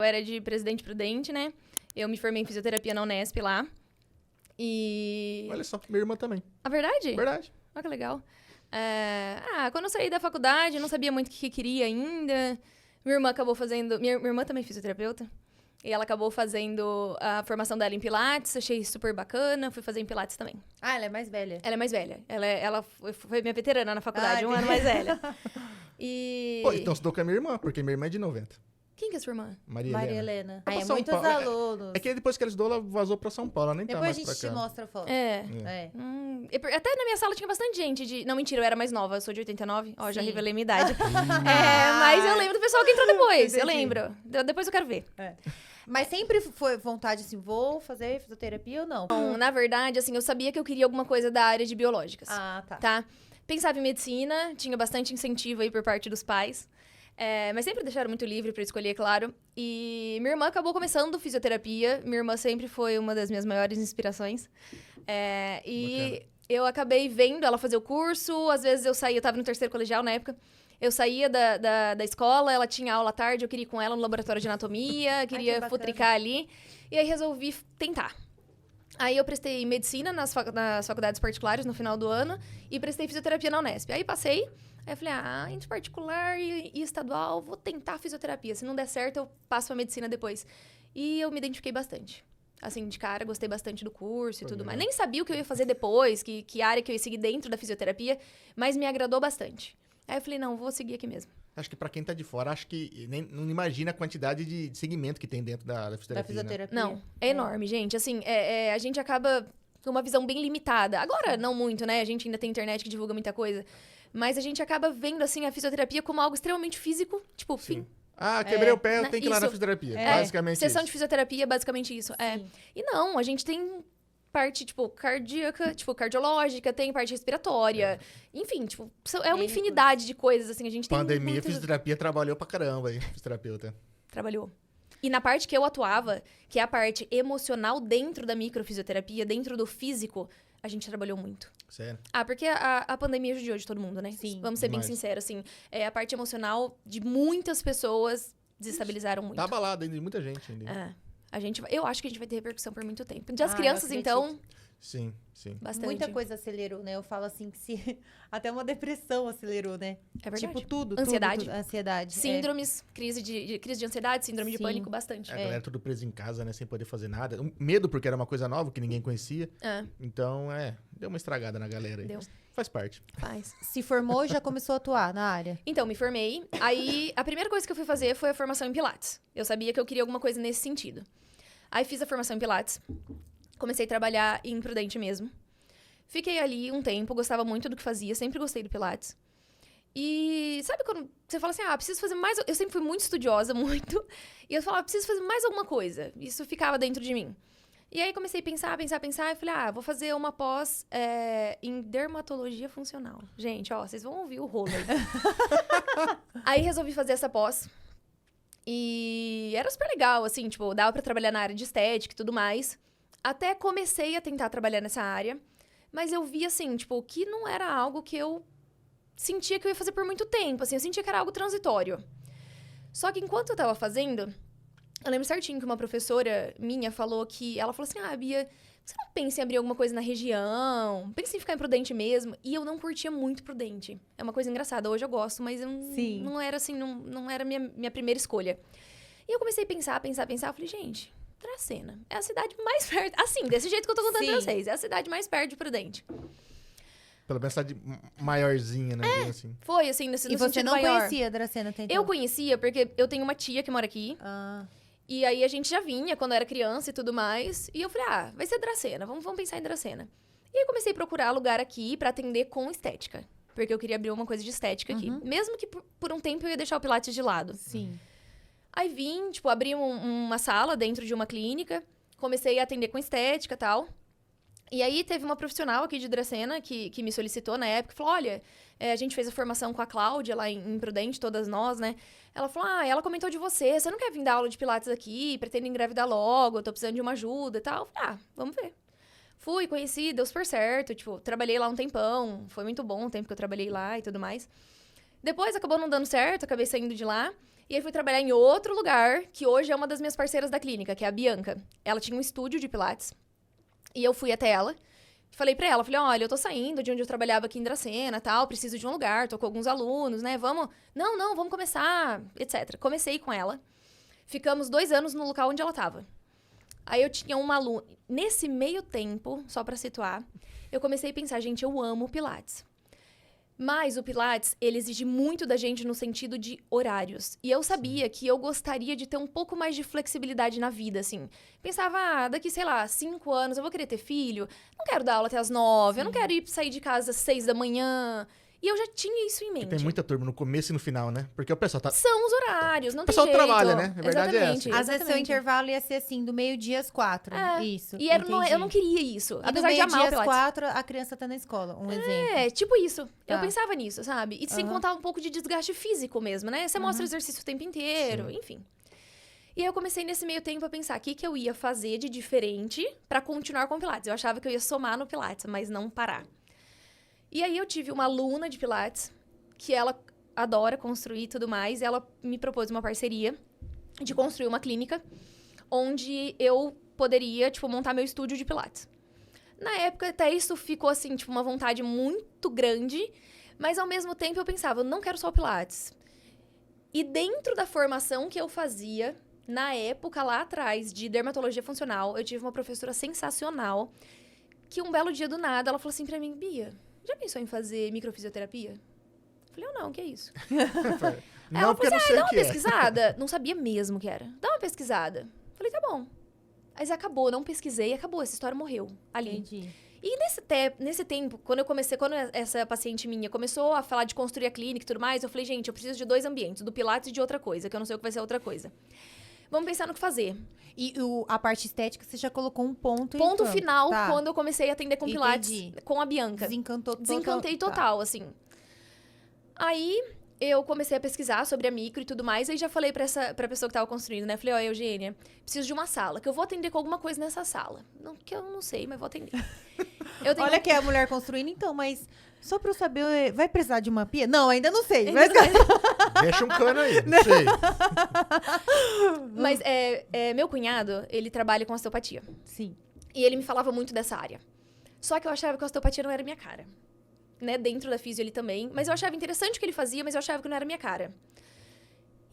Eu era de Presidente Prudente, né? Eu me formei em fisioterapia na Unesp lá. E... Olha só, minha irmã também. A verdade? Verdade. Olha que legal. Quando eu saí da faculdade, eu não sabia muito o que queria ainda. Minha irmã acabou fazendo... Minha irmã também é fisioterapeuta. E ela acabou fazendo a formação dela em Pilates. Achei super bacana. Fui fazer em Pilates também. Ah, ela é mais velha? Ela é mais velha. Ela foi minha veterana na faculdade, um ano mais velha. E... Pô, então estudou com a minha irmã, porque minha irmã é de 90. Quem que é sua irmã? Maria Maria Helena. Helena. Pra Aí São muitos Paulo. alunos. É que depois que ela estudou, ela vazou pra São Paulo. Ela nem tá Depois a mais gente pra te cá. mostra a foto. É. Até na minha sala tinha bastante gente de... Não, mentira, eu era mais nova. Eu sou de 89. Ó, já revelei minha idade. Mas eu lembro do pessoal que entrou depois. Eu lembro. Depois eu quero ver. Mas sempre foi vontade, assim, vou fazer fisioterapia ou não? Bom, na verdade, assim, eu sabia que eu queria alguma coisa da área de biológicas. Ah, tá. Tá? Pensava em medicina, tinha bastante incentivo aí por parte dos pais. Mas sempre deixaram muito livre pra escolher, claro. E minha irmã acabou começando fisioterapia. Minha irmã sempre foi uma das minhas maiores inspirações. E eu acabei vendo ela fazer o curso. Às vezes eu saía, eu tava no terceiro colegial na época. Eu saía da escola, ela tinha aula à tarde, eu queria ir com ela no laboratório de anatomia, queria futricar ali. E aí resolvi tentar. Aí eu prestei medicina nas faculdades particulares no final do ano e prestei fisioterapia na Unesp. Aí passei, aí eu falei, entre particular e estadual, vou tentar fisioterapia. Se não der certo, eu passo pra medicina depois. E eu me identifiquei bastante. Assim, de cara, gostei bastante do curso e tudo mais. Nem sabia o que eu ia fazer depois, que área que eu ia seguir dentro da fisioterapia, mas me agradou bastante. Aí eu falei, não, vou seguir aqui mesmo. Acho que pra quem tá de fora, acho que não imagina a quantidade de segmento que tem dentro da fisioterapia. Né? Não, é enorme, gente. Assim, a gente acaba com uma visão bem limitada. Agora, não muito, né? A gente ainda tem internet que divulga muita coisa. Mas a gente acaba vendo, assim, a fisioterapia como algo extremamente físico. Tipo, fim. Quebrei o pé, eu tenho que ir lá na fisioterapia. Basicamente sessão isso. de fisioterapia, basicamente isso. E não, a gente tem parte, tipo, cardíaca, tipo, cardiológica, tem parte respiratória. Enfim, tipo, é uma infinidade de coisas, assim, a gente tem Pandemia, fisioterapia trabalhou pra caramba aí, fisioterapeuta. Trabalhou. E na parte que eu atuava, que é a parte emocional dentro da microfisioterapia, dentro do físico, a gente trabalhou muito. Sério? Porque a pandemia judiou de todo mundo, né? Sim. Vamos ser bem sinceros, assim. A parte emocional de muitas pessoas desestabilizaram muito. Tá abalado ainda de muita gente ainda. Eu acho que a gente vai ter repercussão por muito tempo. Das crianças, então... Sim. Bastante. Muita coisa acelerou, né? Eu falo assim que até uma depressão acelerou, né? É verdade. Tipo, tudo. Ansiedade. Tudo, ansiedade. Síndromes, crise de ansiedade, síndrome de pânico, bastante. A galera tudo presa em casa, né? Sem poder fazer nada. Medo, porque era uma coisa nova que ninguém conhecia. Então, deu uma estragada na galera aí. Deu. Faz parte. Faz. Se formou e já começou a atuar na área? Então, me formei. Aí, a primeira coisa que eu fui fazer foi a formação em Pilates. Eu sabia que eu queria alguma coisa nesse sentido. Aí, fiz a formação em Pilates. Comecei a trabalhar em Prudente mesmo. Fiquei ali um tempo, gostava muito do que fazia. Sempre gostei do Pilates. E sabe quando você fala assim, preciso fazer mais... Eu sempre fui muito estudiosa, muito. E eu falava, preciso fazer mais alguma coisa. Isso ficava dentro de mim. E aí, comecei a pensar. E falei, vou fazer uma pós em dermatologia funcional. Gente, vocês vão ouvir o rolo aí. Aí, resolvi fazer essa pós. E era super legal, assim, tipo, dava pra trabalhar na área de estética e tudo mais. Até comecei a tentar trabalhar nessa área. Mas eu vi, assim, tipo, que não era algo que eu sentia que eu ia fazer por muito tempo. Assim, eu sentia que era algo transitório. Só que enquanto eu tava fazendo, eu lembro certinho que uma professora minha falou que... Ela falou assim, Bia, você não pensa em abrir alguma coisa na região? Pensa em ficar em Prudente mesmo? E eu não curtia muito Prudente. É uma coisa engraçada. Hoje eu gosto, mas eu não era, assim, não era minha primeira escolha. E eu comecei a pensar. Eu falei, gente... Dracena. É a cidade mais perto... Assim, desse jeito que eu tô contando pra vocês. É a cidade mais perto de Prudente. Pelo menos cidade maiorzinha, né? Assim. Foi, assim, nesse sentido maior. E você não conhecia a Dracena até então? Eu conhecia, porque eu tenho uma tia que mora aqui. E aí, a gente já vinha quando eu era criança e tudo mais. E eu falei, vai ser Dracena. Vamos pensar em Dracena. E aí, comecei a procurar lugar aqui pra atender com estética. Porque eu queria abrir uma coisa de estética aqui. Mesmo que por um tempo eu ia deixar o Pilates de lado. Sim. Aí vim, tipo, abri uma sala dentro de uma clínica, comecei a atender com estética e tal. E aí teve uma profissional aqui de Dracena que me solicitou na época, falou, olha, a gente fez a formação com a Cláudia lá em Prudente, todas nós, né? Ela falou, ela comentou de você não quer vir dar aula de Pilates aqui, pretendo engravidar logo, eu tô precisando de uma ajuda e tal. Eu falei, vamos ver. Fui, conheci, deu super certo, tipo, trabalhei lá um tempão, foi muito bom o tempo que eu trabalhei lá e tudo mais. Depois acabou não dando certo, acabei saindo de lá. E aí fui trabalhar em outro lugar, que hoje é uma das minhas parceiras da clínica, que é a Bianca. Ela tinha um estúdio de Pilates. E eu fui até ela. Falei pra ela, falei, olha, eu tô saindo de onde eu trabalhava aqui em Dracena e tal, preciso de um lugar, tô com alguns alunos, né, vamos... Não, vamos começar, etc. Comecei com ela. Ficamos 2 anos no local onde ela tava. Aí eu tinha uma aluna... Nesse meio tempo, só pra situar, eu comecei a pensar, gente, eu amo Pilates. Mas o Pilates, ele exige muito da gente no sentido de horários. E eu sabia que eu gostaria de ter um pouco mais de flexibilidade na vida, assim. Pensava, daqui, sei lá, 5 anos eu vou querer ter filho. Não quero dar aula até as 9, eu não quero sair de casa às 6 da manhã. E eu já tinha isso em mente. Tem muita turma no começo e no final, né? Porque o pessoal tá... São os horários, não tem jeito. O pessoal trabalha, né? A verdade é essa. Às vezes seu intervalo ia ser assim, do meio-dia às 4. Isso. E eu não queria isso. E apesar de amar o meio-dia às Pilates. 4, a criança tá na escola. Um exemplo. É, tipo isso. Tá. Eu pensava nisso, sabe? E sem contar um pouco de desgaste físico mesmo, né? Você mostra exercício o tempo inteiro, enfim. E aí eu comecei nesse meio tempo a pensar o que eu ia fazer de diferente pra continuar com o Pilates. Eu achava que eu ia somar no Pilates, mas não parar. E aí eu tive uma aluna de Pilates, que ela adora construir e tudo mais, e ela me propôs uma parceria de construir uma clínica onde eu poderia, tipo, montar meu estúdio de Pilates. Na época, até isso ficou, assim, tipo, uma vontade muito grande, mas ao mesmo tempo eu pensava, eu não quero só o Pilates. E dentro da formação que eu fazia, na época, lá atrás, de dermatologia funcional, eu tive uma professora sensacional, que um belo dia do nada, ela falou assim pra mim, Bia, já pensou em fazer microfisioterapia? Eu falei, não, que é isso? Não, ela porque falou assim, eu dá não uma sei o que é. pesquisada. Não sabia mesmo que era. Dá uma pesquisada. Falei, tá bom. Mas acabou, não pesquisei, acabou, essa história morreu ali. Entendi. E nesse tempo, quando essa paciente minha começou a falar de construir a clínica e tudo mais, eu falei, gente, eu preciso de 2 ambientes, do Pilates e de outra coisa, que eu não sei o que vai ser outra coisa. Vamos pensar no que fazer. E a parte estética, você já colocou um ponto em Ponto campo. final, Tá. quando eu comecei a atender com Pilates, Entendi. com a Bianca. Tá. Desencantei total, assim. Aí, eu comecei a pesquisar sobre a micro e tudo mais, aí já falei pra pessoa que tava construindo, né? Falei, ó, Eugênia, preciso de uma sala, que eu vou atender com alguma coisa nessa sala. Não, que eu não sei, mas vou atender. Olha que é a mulher construindo, então, mas só pra eu saber, vai precisar de uma pia? Não, ainda não sei. Ainda não Deixa um cano aí, não sei. Mas meu cunhado, ele trabalha com osteopatia. Sim. E ele me falava muito dessa área. Só que eu achava que a osteopatia não era minha cara. Né? Dentro da físio ele também. Mas eu achava interessante o que ele fazia, mas eu achava que não era minha cara.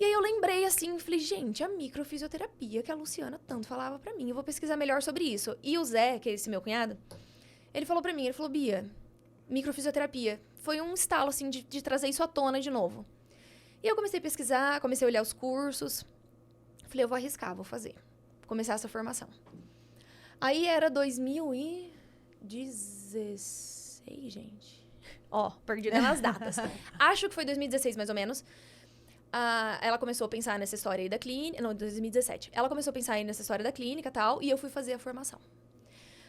E aí eu lembrei assim, falei, gente, a microfisioterapia que a Luciana tanto falava pra mim. Eu vou pesquisar melhor sobre isso. E o Zé, que é esse meu cunhado, ele falou pra mim, ele falou, Bia, microfisioterapia. Foi um estalo, assim, de trazer isso à tona de novo. E eu comecei a pesquisar, comecei a olhar os cursos. Falei, eu vou arriscar, vou fazer. Vou começar essa formação. Aí era 2016, gente. Ó, perdida nas datas. Acho que foi 2016, mais ou menos. Ela começou a pensar nessa história aí da clínica... Não, 2017. Ela começou a pensar aí nessa história da clínica e tal, e eu fui fazer a formação.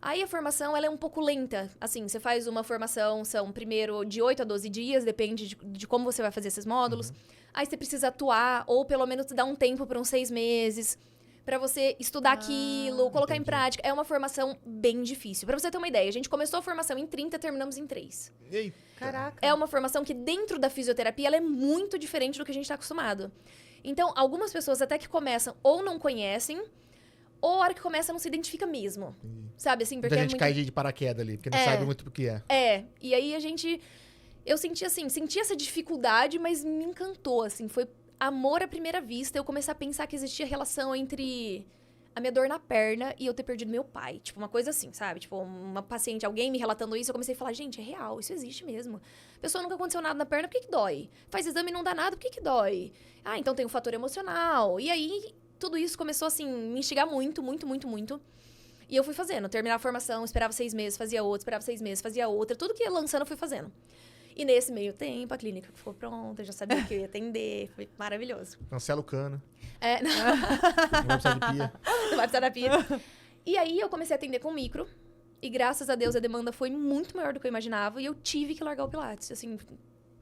Aí a formação, ela é um pouco lenta. Assim, você faz uma formação, são primeiro de 8 a 12 dias, depende de como você vai fazer esses módulos. Aí você precisa atuar, ou pelo menos dar um tempo por uns 6 meses, pra você estudar aquilo, colocar em prática. É uma formação bem difícil. Pra você ter uma ideia, a gente começou a formação em 30, terminamos em 3. Eita. Caraca. É uma formação que dentro da fisioterapia, ela é muito diferente do que a gente tá acostumado. Então, algumas pessoas até que começam ou não conhecem, ou a hora que começa não se identifica mesmo. Sabe, assim, porque Muita gente cai de paraquedas ali, porque não sabe muito o que é. E aí eu senti essa dificuldade, mas me encantou, assim, foi amor à primeira vista. Eu comecei a pensar que existia relação entre a minha dor na perna e eu ter perdido meu pai. Tipo, uma coisa assim, sabe? Tipo, uma paciente, alguém me relatando isso, eu comecei a falar, gente, é real, isso existe mesmo. A pessoa nunca aconteceu nada na perna, por que dói? Faz exame e não dá nada, por que dói? Ah, então tem um fator emocional. E aí, tudo isso começou, assim, me instigar muito, muito, muito, muito. E eu fui fazendo, terminar a formação, esperava 6 meses, fazia outra, esperava 6 meses, fazia outra. Tudo que ia lançando, eu fui fazendo. E nesse meio tempo, a clínica ficou pronta, eu já sabia que eu ia atender, foi maravilhoso. Cancela o cano. Não. Não vai precisar de pia. Não vai precisar da pia. E aí, eu comecei a atender com micro. E graças a Deus, a demanda foi muito maior do que eu imaginava. E eu tive que largar o Pilates. Assim,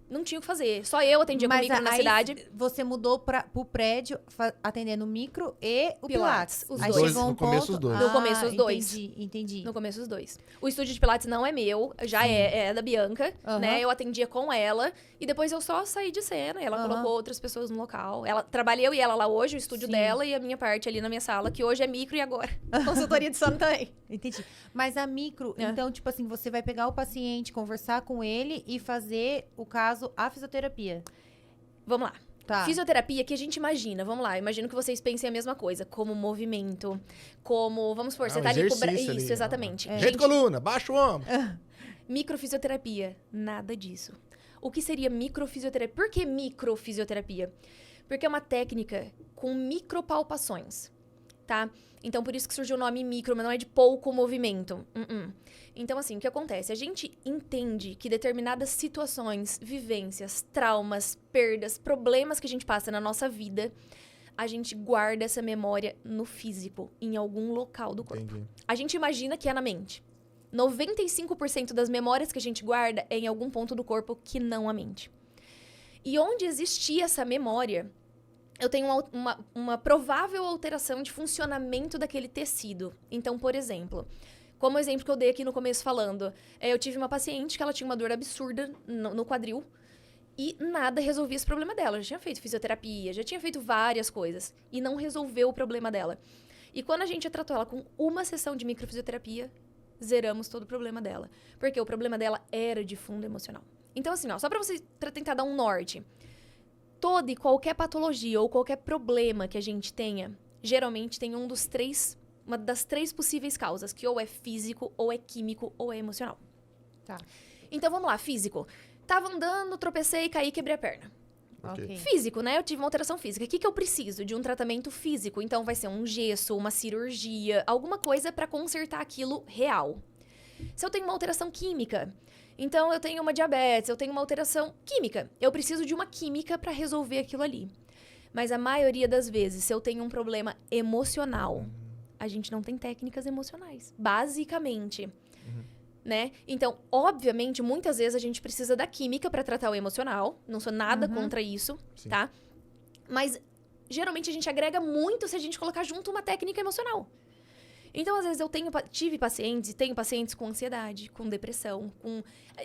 Não tinha o que fazer. Só eu atendia com micro na cidade. Você mudou pro prédio atendendo micro e o Pilates. Os aí dois. Chegou um No começo, ponto... os dois. No começo, os dois. Entendi. No começo, os dois. O estúdio de Pilates não é meu, já é da Bianca, né? Eu atendia com ela. E depois eu só saí de cena. E ela colocou outras pessoas no local. Trabalhei eu e ela lá hoje, o estúdio dela e a minha parte ali na minha sala, que hoje é micro e agora consultoria de sono também. Entendi. Mas a micro, então, tipo assim, você vai pegar o paciente, conversar com ele e fazer, o caso, a fisioterapia. Vamos lá. Tá. Fisioterapia que a gente imagina, vamos lá, eu imagino que vocês pensem a mesma coisa, como movimento, como, vamos supor, você tá ali com o braço. Isso, exatamente. Gente, coluna, baixa o ombro. Microfisioterapia, nada disso. O que seria microfisioterapia? Por que microfisioterapia? Porque é uma técnica com micropalpações, tá? Então, por isso que surgiu o nome micro, mas não é de pouco movimento. Então, assim, o que acontece? A gente entende que determinadas situações, vivências, traumas, perdas, problemas que a gente passa na nossa vida, a gente guarda essa memória no físico, em algum local do corpo. Entendi. A gente imagina que é na mente. 95% das memórias que a gente guarda é em algum ponto do corpo que não a mente. E onde existia essa memória, eu tenho uma provável alteração de funcionamento daquele tecido. Então, por exemplo, como o exemplo que eu dei aqui no começo falando, eu tive uma paciente que ela tinha uma dor absurda no quadril e nada resolvia esse problema dela. Já tinha feito fisioterapia, já tinha feito várias coisas e não resolveu o problema dela. E quando a gente tratou ela com uma sessão de microfisioterapia, zeramos todo o problema dela. Porque o problema dela era de fundo emocional. Então, assim, ó, só pra você tentar dar um norte. Toda e qualquer patologia ou qualquer problema que a gente tenha, geralmente tem uma das três possíveis causas, que ou é físico, ou é químico, ou é emocional. Tá. Então, vamos lá, físico. Tava andando, tropecei, caí, quebrei a perna. Ok. Físico, né? Eu tive uma alteração física. O que eu preciso? De um tratamento físico. Então, vai ser um gesso, uma cirurgia, alguma coisa pra consertar aquilo real. Se eu tenho uma alteração química, então eu tenho uma diabetes, eu tenho uma alteração química. Eu preciso de uma química pra resolver aquilo ali. Mas a maioria das vezes, se eu tenho um problema emocional, a gente não tem técnicas emocionais. Basicamente. Né? Então, obviamente, muitas vezes a gente precisa da química pra tratar o emocional. Não sou nada contra isso, Sim. tá? Mas, geralmente, a gente agrega muito se a gente colocar junto uma técnica emocional. Então, às vezes, eu tive pacientes, e tenho pacientes com ansiedade, com depressão,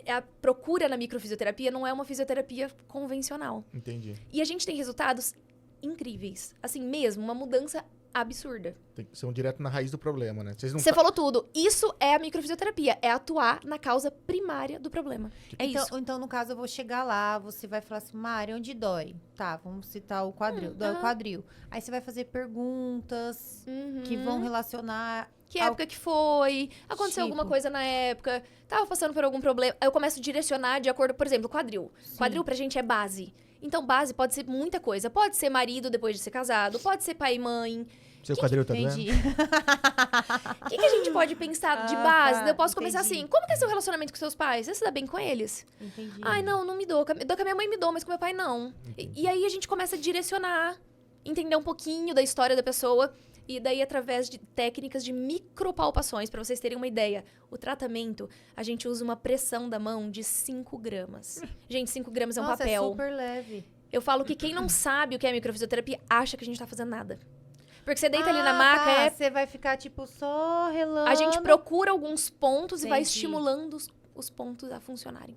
a procura na microfisioterapia não é uma fisioterapia convencional. Entendi. E a gente tem resultados incríveis. Assim mesmo, uma mudança absurda. Tem que ser um direto na raiz do problema, né? Vocês não Você falou tudo. Isso é a microfisioterapia. É atuar na causa primária do problema. É isso. Então, no caso, eu vou chegar lá, você vai falar assim, Mari, onde dói? Tá, vamos citar o quadril. Dói o quadril. Aí você vai fazer perguntas que vão relacionar... Que época que foi? Aconteceu alguma coisa na época? Tava passando por algum problema? Aí eu começo a direcionar de acordo, por exemplo, quadril. Sim. Quadril pra gente é base. Então, base pode ser muita coisa. Pode ser marido depois de ser casado, pode ser pai e mãe. Seu quadril tá doendo? Entendi. O que a gente pode pensar de base? tá, Eu posso começar entendi. assim, como que é seu relacionamento com seus pais? Você se dá bem com eles? Entendi. Ai, não me dou. Dou com a minha mãe me dou, mas com meu pai não. E aí a gente começa a direcionar, entender um pouquinho da história da pessoa. E daí, através de técnicas de micropalpações, pra vocês terem uma ideia. O tratamento, a gente usa uma pressão da mão de 5 gramas. Gente, 5 gramas é um Nossa, papel. é super leve. Eu falo que quem não sabe o que é microfisioterapia acha que a gente tá fazendo nada. Porque você deita ali na maca, Você vai ficar, tipo, só relando. a gente procura alguns pontos e vai Entendi. estimulando os pontos a funcionarem.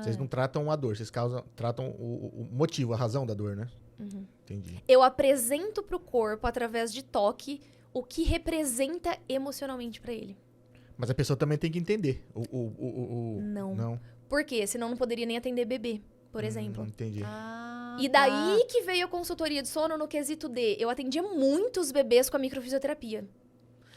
Vocês não tratam a dor, vocês tratam o motivo, a razão da dor, né? Entendi. Eu apresento pro corpo, através de toque, o que representa emocionalmente pra ele. Mas a pessoa também tem que entender. Não. Por quê? Senão não poderia nem atender bebê, por exemplo. Entendi. E daí que veio a consultoria de sono no quesito D. Eu atendia muitos bebês com a microfisioterapia.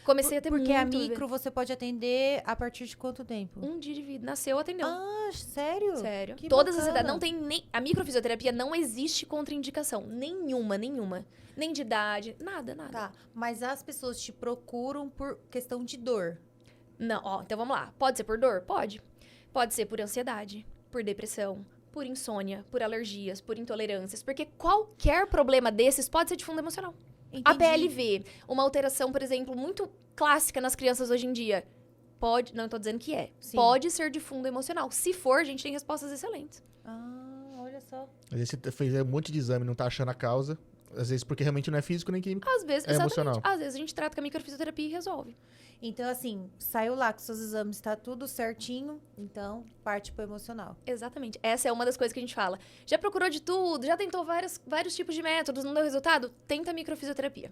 Comecei a ter Porque a muito micro você pode atender a partir de quanto tempo? Um dia de vida. Nasceu, atendeu. Sério? Sério. Que Todas as bacana. idades. Não tem nem... A microfisioterapia não existe contraindicação. Nenhuma. Nem de idade. Nada. Tá, mas as pessoas te procuram por questão de dor. Não, ó, então vamos lá. Pode ser por dor? Pode. Pode ser por ansiedade, por depressão, por insônia, por alergias, por intolerâncias. Porque qualquer problema desses pode ser de fundo emocional. A Entendi. PLV, uma alteração, por exemplo, muito clássica nas crianças hoje em dia. Pode, não tô dizendo que é. Sim. Pode ser de fundo emocional. Se for, a gente tem respostas excelentes. Olha só. Às vezes você fez um monte de exame e não tá achando a causa. Às vezes porque realmente não é físico nem químico. Às vezes, É emocional. Às vezes a gente trata com a microfisioterapia e resolve. Então, assim, saiu lá com seus exames, tá tudo certinho, então parte pro emocional. Exatamente. Essa é uma das coisas que a gente fala. Já procurou de tudo, já tentou vários tipos de métodos, não deu resultado? Tenta a microfisioterapia.